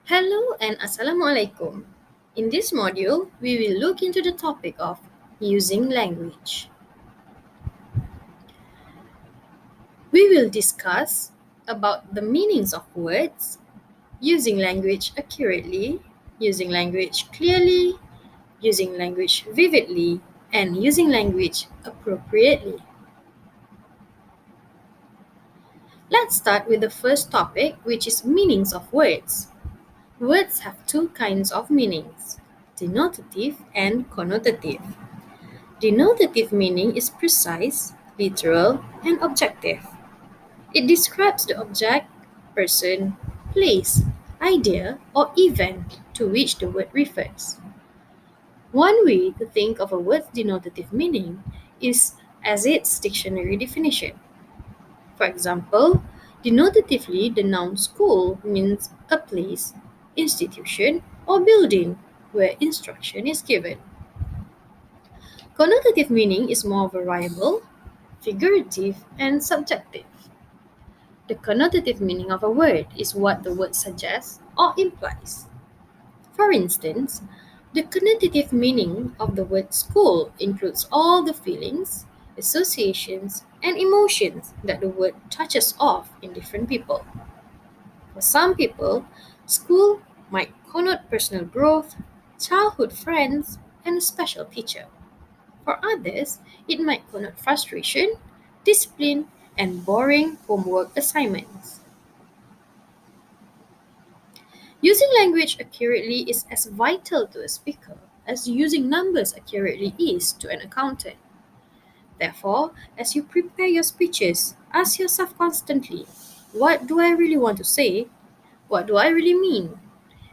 Hello and Assalamualaikum. In this module, we will look into the topic of using language. We will discuss about the meanings of words, using language accurately, using language clearly, using language vividly, and using language appropriately. Let's start with the first topic, which is meanings of words. Words have two kinds of meanings, denotative and connotative. Denotative meaning is precise, literal, and objective. It describes the object, person, place, idea, or event to which the word refers. One way to think of a word's denotative meaning is as its dictionary definition. For example, denotatively, the noun school means a place, institution, or building where instruction is given. Connotative meaning is more variable, figurative, and subjective. The connotative meaning of a word is what the word suggests or implies. For instance, the connotative meaning of the word school includes all the feelings, associations, and emotions that the word touches off in different people. For some people, school might connote personal growth, childhood friends, and a special teacher. For others, it might connote frustration, discipline, and boring homework assignments. Using language accurately is as vital to a speaker as using numbers accurately is to an accountant. Therefore, as you prepare your speeches, ask yourself constantly, what do I really want to say? What do I really mean?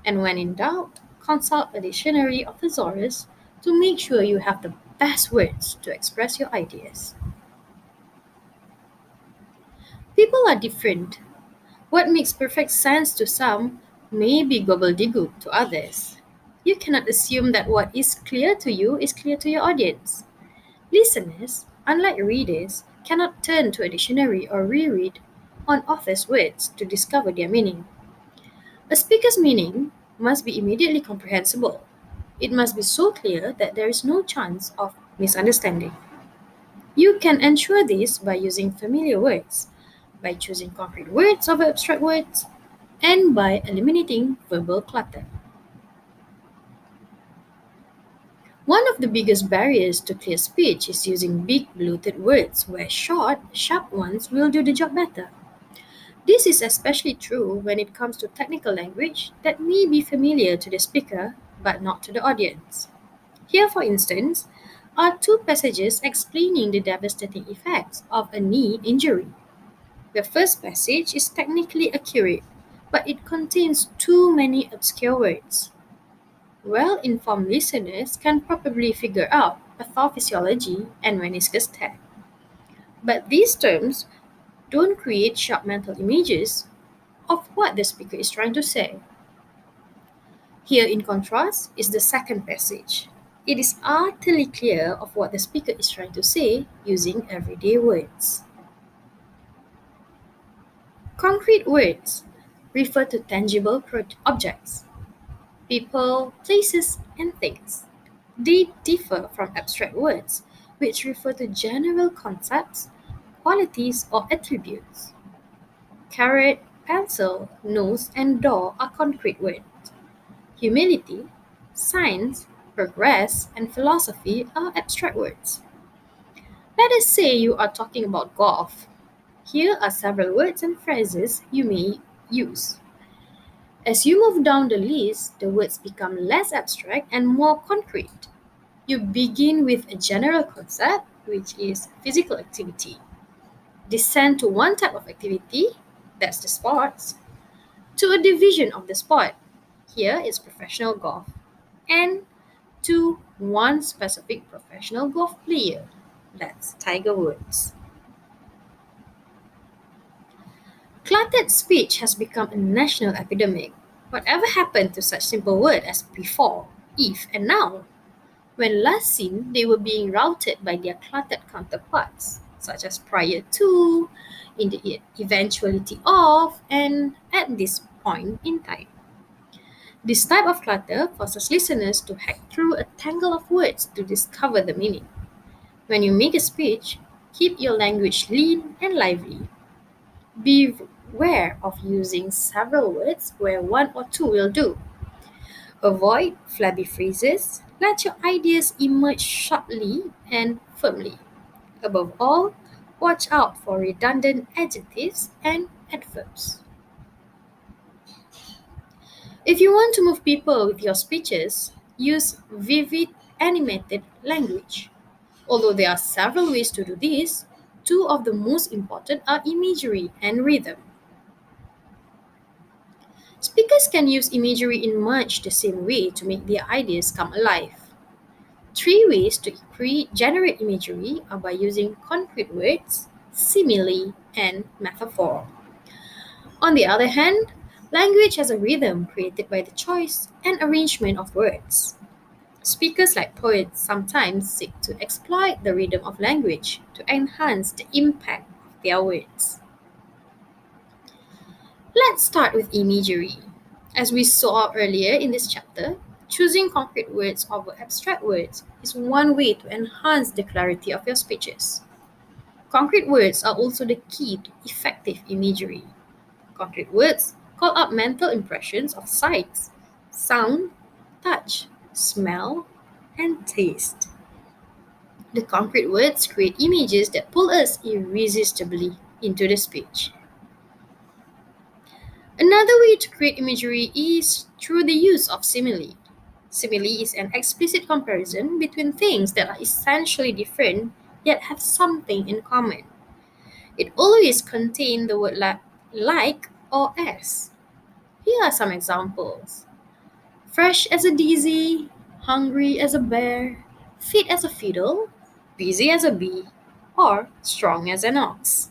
And when in doubt, consult a dictionary or thesaurus to make sure you have the best words to express your ideas. People are different. What makes perfect sense to some may be gobbledygook to others. You cannot assume that what is clear to you is clear to your audience. Listeners, unlike readers, cannot turn to a dictionary or reread on authors' words to discover their meaning. A speaker's meaning must be immediately comprehensible. It must be so clear that there is no chance of misunderstanding. You can ensure this by using familiar words, by choosing concrete words over abstract words, and by eliminating verbal clutter. One of the biggest barriers to clear speech is using big bloated words where short, sharp ones will do the job better. This is especially true when it comes to technical language that may be familiar to the speaker but not to the audience. Here, for instance, are two passages explaining the devastating effects of a knee injury. The first passage is technically accurate, but it contains too many obscure words. Well-informed listeners can probably figure out pathophysiology and meniscus tear. But these terms don't create sharp mental images of what the speaker is trying to say. Here, in contrast, is the second passage. It is utterly clear of what the speaker is trying to say using everyday words. Concrete words refer to tangible objects, people, places, and things. They differ from abstract words, which refer to general concepts, qualities, or attributes. Carrot, pencil, nose, and door are concrete words. Humility, science, progress, and philosophy are abstract words. Let us say you are talking about golf. Here are several words and phrases you may use. As you move down the list, the words become less abstract and more concrete. You begin with a general concept, which is physical activity. Descend to one type of activity, that's the sports, to a division of the sport. Here is professional golf. And to one specific professional golf player, that's Tiger Woods. Cluttered speech has become a national epidemic. Whatever happened to such simple words as before, if, and now? When last seen, they were being routed by their cluttered counterparts, such as prior to, in the eventuality of, and at this point in time. This type of clutter forces listeners to hack through a tangle of words to discover the meaning. When you make a speech, keep your language lean and lively. Beware of using several words where one or two will do. Avoid flabby phrases. Let your ideas emerge sharply and firmly. Above all, watch out for redundant adjectives and adverbs. If you want to move people with your speeches, use vivid, animated language. Although there are several ways to do this, two of the most important are imagery and rhythm. Speakers can use imagery in much the same way to make their ideas come alive. Three ways to generate imagery are by using concrete words, simile, and metaphor. On the other hand, language has a rhythm created by the choice and arrangement of words. Speakers, like poets, sometimes seek to exploit the rhythm of language to enhance the impact of their words. Let's start with imagery. As we saw earlier in this chapter, choosing concrete words over abstract words is one way to enhance the clarity of your speeches. Concrete words are also the key to effective imagery. Concrete words call up mental impressions of sights, sound, touch, smell, and taste. The concrete words create images that pull us irresistibly into the speech. Another way to create imagery is through the use of simile. Simile is an explicit comparison between things that are essentially different yet have something in common. It always contains the word like or as. Here are some examples: fresh as a daisy, hungry as a bear, fit as a fiddle, busy as a bee, or strong as an ox.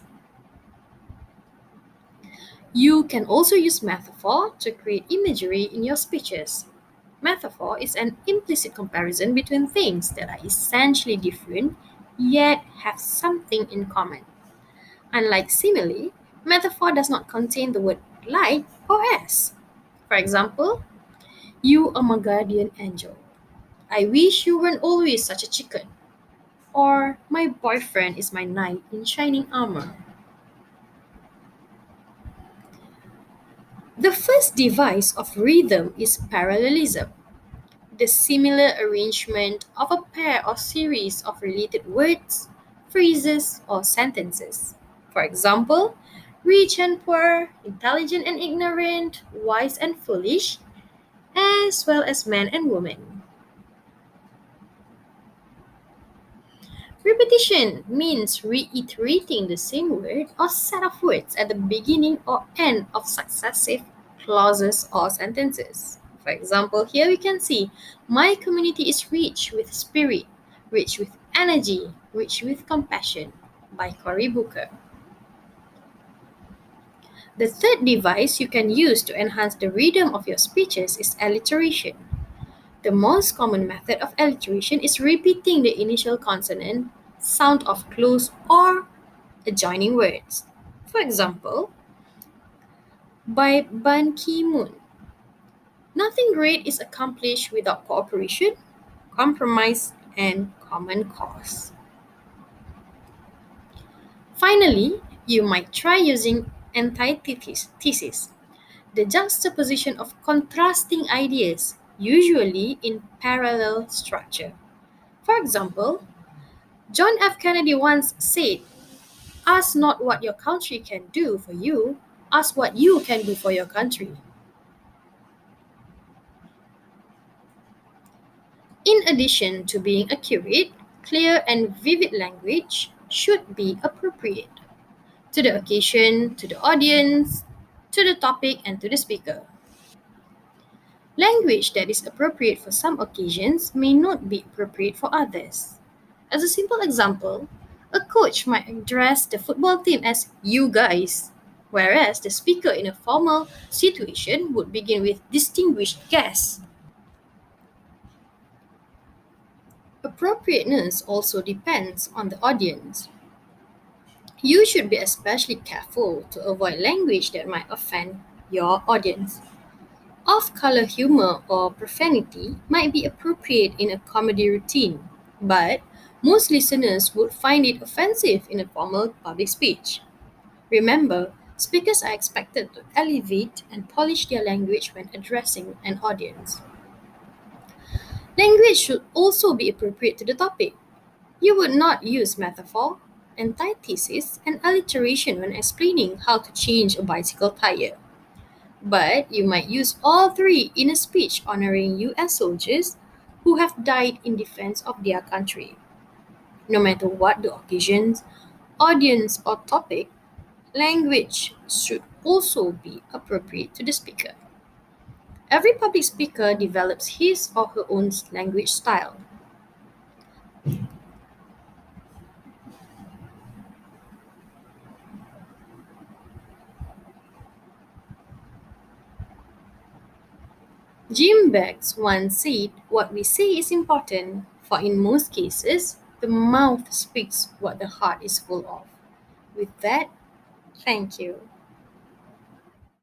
You can also use metaphor to create imagery in your speeches. Metaphor is an implicit comparison between things that are essentially different yet have something in common. Unlike simile, metaphor does not contain the word like or as. For example, you are my guardian angel. I wish you weren't always such a chicken. Or my boyfriend is my knight in shining armor. The first device of rhythm is parallelism, the similar arrangement of a pair or series of related words, phrases, or sentences. For example, rich and poor, intelligent and ignorant, wise and foolish, as well as man and woman. Repetition means reiterating the same word or set of words at the beginning or end of successive clauses or sentences. For example, here we can see, my community is rich with spirit, rich with energy, rich with compassion by Cory Booker. The third device you can use to enhance the rhythm of your speeches is alliteration. The most common method of alliteration is repeating the initial consonant, sound of close or adjoining words. For example, by Ban Ki-moon, nothing great is accomplished without cooperation, compromise, and common cause. Finally, you might try using antithesis, the juxtaposition of contrasting ideas, usually in parallel structure. For example, John F. Kennedy once said, ask not what your country can do for you, ask what you can do for your country. In addition to being accurate, clear and vivid language should be appropriate to the occasion, to the audience, to the topic, and to the speaker. Language that is appropriate for some occasions may not be appropriate for others. As a simple example, a coach might address the football team as you guys, whereas the speaker in a formal situation would begin with distinguished guests. Appropriateness also depends on the audience. You should be especially careful to avoid language that might offend your audience. Off color humor or profanity might be appropriate in a comedy routine, but most listeners would find it offensive in a formal public speech. Remember, speakers are expected to elevate and polish their language when addressing an audience. Language should also be appropriate to the topic. You would not use metaphor, antithesis, and alliteration when explaining how to change a bicycle tire. But you might use all three in a speech honoring US soldiers who have died in defense of their country. No matter what the occasion, audience, or topic, language should also be appropriate to the speaker. Every public speaker develops his or her own language style. Jim Beggs once said, "What we say is important, for in most cases, the mouth speaks what the heart is full of." With that, thank you.